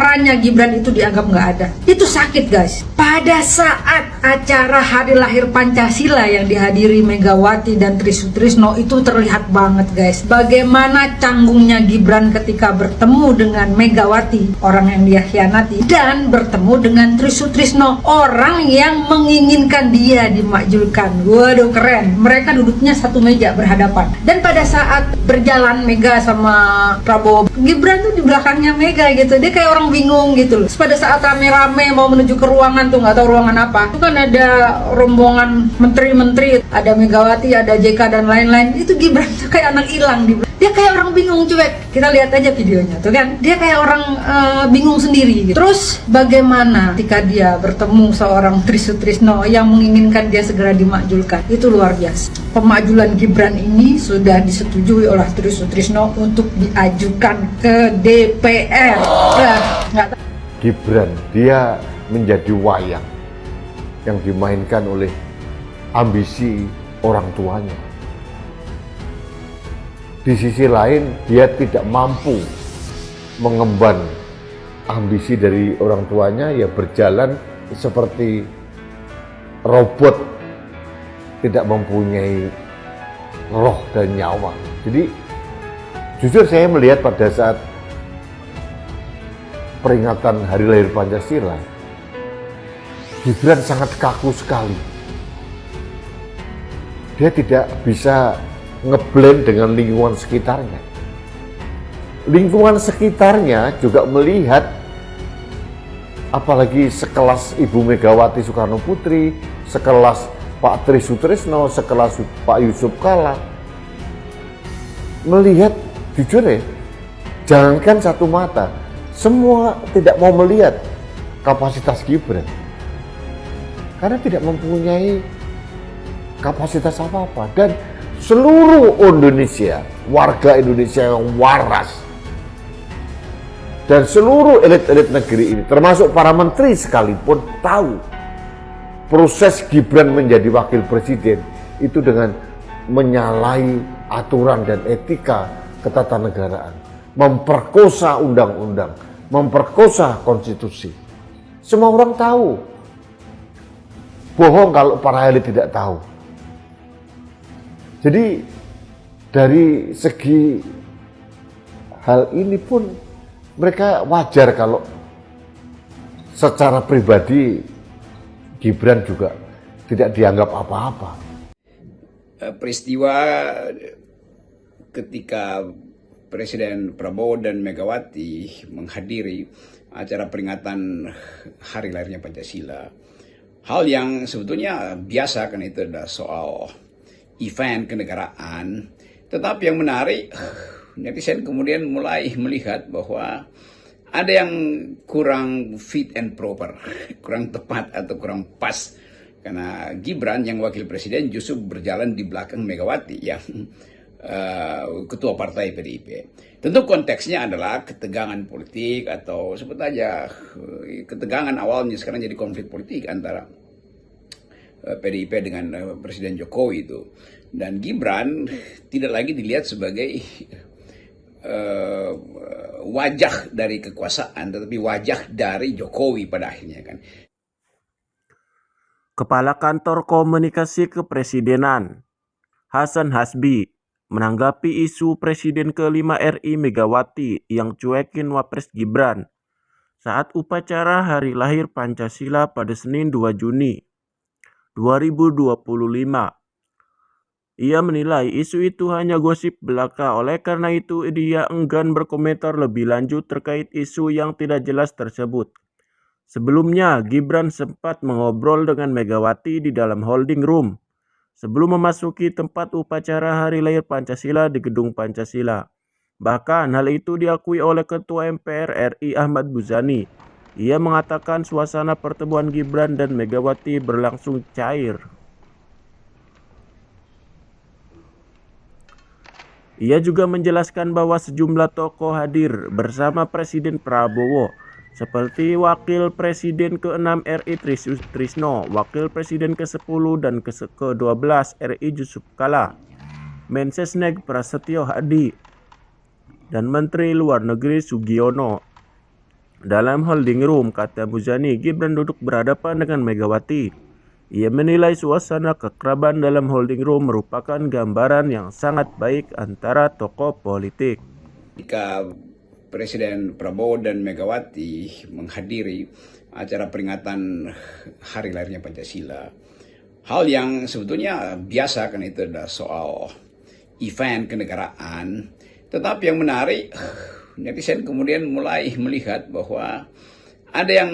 perannya Gibran itu dianggap nggak ada. Itu sakit guys. Pada saat acara hari lahir Pancasila yang dihadiri Megawati dan Trisutrisno itu terlihat banget guys, bagaimana canggungnya Gibran ketika bertemu dengan Megawati, orang yang dia khianati, dan bertemu dengan Trisutrisno, orang yang menginginkan dia dimakjulkan. Waduh, keren. Mereka duduknya satu meja berhadapan. Dan pada saat berjalan Mega sama Prabowo, Gibran tuh di belakangnya Mega gitu. Dia kayak orang bingung gitu loh. Pada saat rame-rame mau menuju ke ruangan tuh, nggak tahu ruangan apa, itu kan ada rombongan menteri-menteri, ada Megawati, ada JK dan lain-lain. Itu Gibran tuh kayak anak hilang. Dia kayak orang bingung, cuek. Kita lihat aja videonya tuh kan. Dia kayak orang bingung sendiri gitu. Terus bagaimana ketika dia bertemu seorang Trisutrisno yang menginginkan dia segera dimakjulkan. Itu luar biasa. Pemakjulan Gibran ini sudah disetujui oleh Trisutrisno untuk diajukan ke DPR. Gibran, dia menjadi wayang yang dimainkan oleh ambisi orang tuanya. Di sisi lain, dia tidak mampu mengemban ambisi dari orang tuanya, ya berjalan seperti robot, tidak mempunyai roh dan nyawa. Jadi jujur saya melihat pada saat peringatan Hari Lahir Pancasila, Gibran sangat kaku sekali. Dia tidak bisa ngeblend dengan lingkungan sekitarnya. Lingkungan sekitarnya juga melihat, apalagi sekelas Ibu Megawati Soekarno Putri, sekelas Pak Trisutrisno, sekelas Pak Yusuf Kalla, melihat, jujur ya, jangankan satu mata, semua tidak mau melihat kapasitas Gibran karena tidak mempunyai kapasitas apa-apa. Dan seluruh Indonesia, warga Indonesia yang waras, dan seluruh elit-elit negeri ini, termasuk para menteri sekalipun, tahu proses Gibran menjadi wakil presiden itu dengan menyalahi aturan dan etika ketatanegaraan, memperkosa undang-undang, memperkosa konstitusi. Semua orang tahu. Bohong kalau para elit tidak tahu. Jadi dari segi hal ini pun mereka wajar kalau secara pribadi Gibran juga tidak dianggap apa-apa. Peristiwa ketika Presiden Prabowo dan Megawati menghadiri acara peringatan hari lahirnya Pancasila, hal yang sebetulnya biasa kan, itu adalah soal event kenegaraan. Tetapi yang menarik, netizen kemudian mulai melihat bahwa ada yang kurang fit and proper, kurang tepat atau kurang pas, karena Gibran yang wakil presiden justru berjalan di belakang Megawati yang ketua partai PDIP. Tentu konteksnya adalah ketegangan politik, atau sebut aja ketegangan awalnya sekarang jadi konflik politik antara PDIP dengan Presiden Jokowi itu. Dan Gibran tidak lagi dilihat sebagai wajah dari kekuasaan, tetapi wajah dari Jokowi pada akhirnya kan. Kepala Kantor Komunikasi Kepresidenan Hasan Hasbi menanggapi isu Presiden ke-5 RI Megawati yang cuekin Wapres Gibran saat upacara Hari Lahir Pancasila pada Senin 2 Juni 2025. Ia menilai isu itu hanya gosip belaka, oleh karena itu dia enggan berkomentar lebih lanjut terkait isu yang tidak jelas tersebut. Sebelumnya, Gibran sempat mengobrol dengan Megawati di dalam holding room sebelum memasuki tempat upacara Hari Lahir Pancasila di Gedung Pancasila. Bahkan hal itu diakui oleh Ketua MPR RI Ahmad Muzani. Ia mengatakan suasana pertemuan Gibran dan Megawati berlangsung cair. Ia juga menjelaskan bahwa sejumlah tokoh hadir bersama Presiden Prabowo, seperti Wakil Presiden ke-6 RI Trisutrisno, Wakil Presiden ke-10 dan ke-12 RI Yusuf Kalla, Mensesnek Prasetyo Hadi, dan Menteri Luar Negeri Sugiono. Dalam holding room, kata Muzani, Gibran duduk berhadapan dengan Megawati. Ia menilai suasana kekerabaan dalam holding room merupakan gambaran yang sangat baik antara tokoh politik. Ketika Presiden Prabowo dan Megawati menghadiri acara peringatan hari lahirnya Pancasila, hal yang sebetulnya biasa kan, itu adalah soal event kenegaraan. Tetapi yang menarik, netizen kemudian mulai melihat bahwa ada yang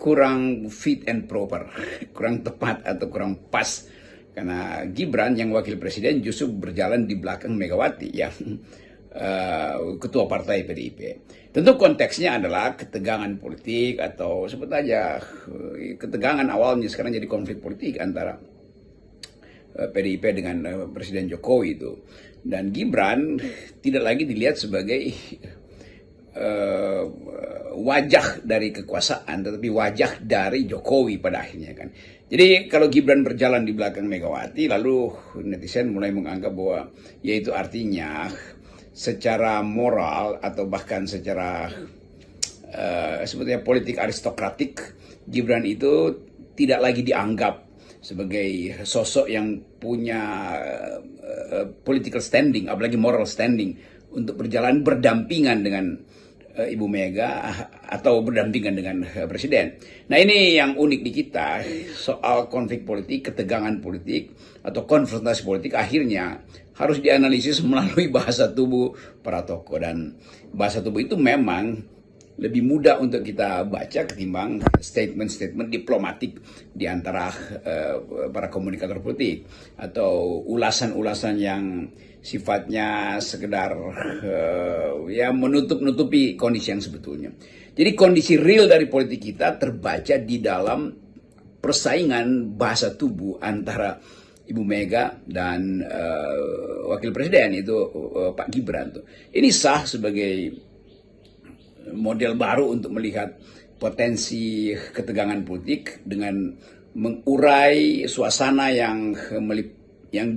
kurang fit and proper, kurang tepat atau kurang pas. Karena Gibran yang wakil presiden justru berjalan di belakang Megawati yang ketua partai PDIP. Tentu konteksnya adalah ketegangan politik, atau sebut aja ketegangan awalnya sekarang jadi konflik politik antara PDIP dengan Presiden Jokowi itu. Dan Gibran tidak lagi dilihat sebagai wajah dari kekuasaan, tetapi wajah dari Jokowi pada akhirnya kan. Jadi kalau Gibran berjalan di belakang Megawati, lalu netizen mulai menganggap bahwa yaitu artinya secara moral atau bahkan secara sebetulnya politik aristokratik, Gibran itu tidak lagi dianggap sebagai sosok yang punya political standing, apalagi moral standing, untuk berjalan berdampingan dengan Ibu Mega atau berdampingan dengan Presiden. Nah, ini yang unik di kita, soal konflik politik, ketegangan politik, atau konfrontasi politik akhirnya harus dianalisis melalui bahasa tubuh para tokoh. Dan bahasa tubuh itu memang lebih mudah untuk kita baca ketimbang statement-statement diplomatik di antara para komunikator politik, atau ulasan-ulasan yang sifatnya sekedar ya menutup-nutupi kondisi yang sebetulnya. Jadi kondisi real dari politik kita terbaca di dalam persaingan bahasa tubuh antara Ibu Mega dan Wakil Presiden itu Pak Gibran tuh. Ini sah sebagai model baru untuk melihat potensi ketegangan politik dengan mengurai suasana yang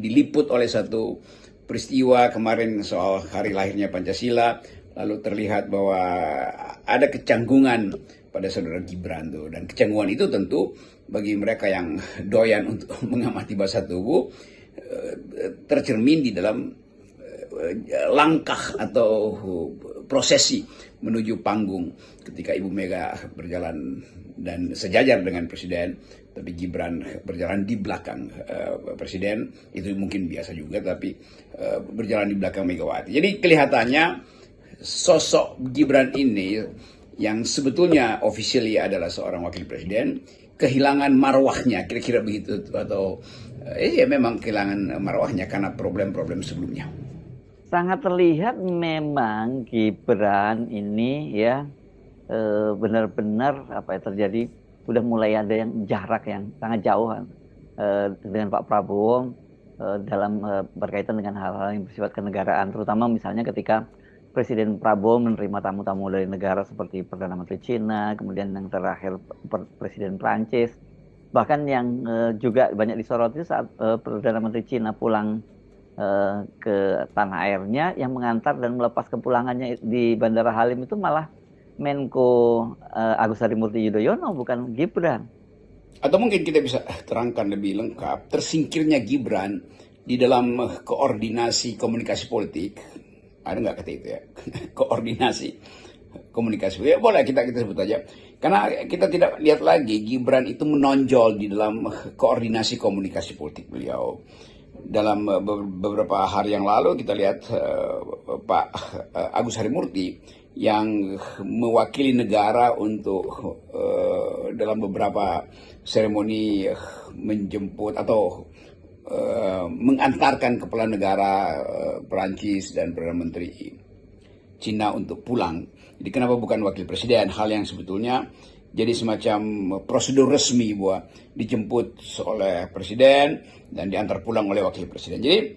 diliput oleh satu peristiwa kemarin soal hari lahirnya Pancasila. Lalu terlihat bahwa ada kecanggungan pada saudara Gibran tuh, dan kecanggungan itu tentu bagi mereka yang doyan untuk mengamati bahasa tubuh tercermin di dalam langkah atau prosesi menuju panggung ketika Ibu Mega berjalan dan sejajar dengan Presiden, tapi Gibran berjalan di belakang Presiden. Itu mungkin biasa juga, tapi berjalan di belakang Megawati. Jadi kelihatannya sosok Gibran ini yang sebetulnya officially adalah seorang wakil presiden kehilangan marwahnya, kira-kira begitu, atau ya memang kehilangan marwahnya karena problem-problem sebelumnya. Sangat terlihat memang Gibran ini ya benar-benar apa yang terjadi, sudah mulai ada yang jarak yang sangat jauh dengan Pak Prabowo dalam berkaitan dengan hal-hal yang bersifat kenegaraan, terutama misalnya ketika Presiden Prabowo menerima tamu-tamu dari negara seperti Perdana Menteri Cina, kemudian yang terakhir Presiden Prancis, bahkan yang juga banyak disoroti saat Perdana Menteri Cina pulang ke tanah airnya, yang mengantar dan melepas kepulangannya di Bandara Halim itu malah Menko Agus Harimurti Yudhoyono, bukan Gibran. Atau mungkin kita bisa terangkan lebih lengkap, tersingkirnya Gibran di dalam koordinasi komunikasi politik. Ada nggak kata itu ya? Koordinasi komunikasi. Ya boleh kita sebut aja. Karena kita tidak lihat lagi Gibran itu menonjol di dalam koordinasi komunikasi politik beliau. Dalam beberapa hari yang lalu kita lihat Pak Agus Harimurti yang mewakili negara untuk dalam beberapa seremoni menjemput atau mengantarkan kepala negara Perancis dan Perdana Menteri Cina untuk pulang. Jadi kenapa bukan wakil presiden? Hal yang sebetulnya jadi semacam prosedur resmi bahwa dijemput oleh presiden dan diantar pulang oleh wakil presiden. Jadi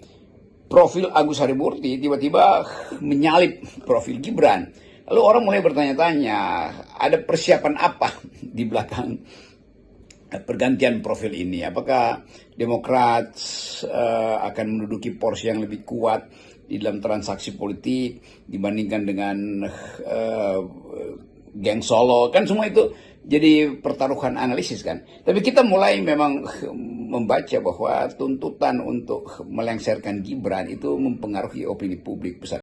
profil Agus Harimurti tiba-tiba menyalip profil Gibran. Lalu orang mulai bertanya-tanya, ada persiapan apa di belakang pergantian profil ini? Apakah Demokrat akan menduduki porsi yang lebih kuat di dalam transaksi politik dibandingkan dengan geng Solo, kan semua itu jadi pertaruhan analisis kan. Tapi kita mulai memang membaca bahwa tuntutan untuk melengsarkan Gibran itu mempengaruhi opini publik besar.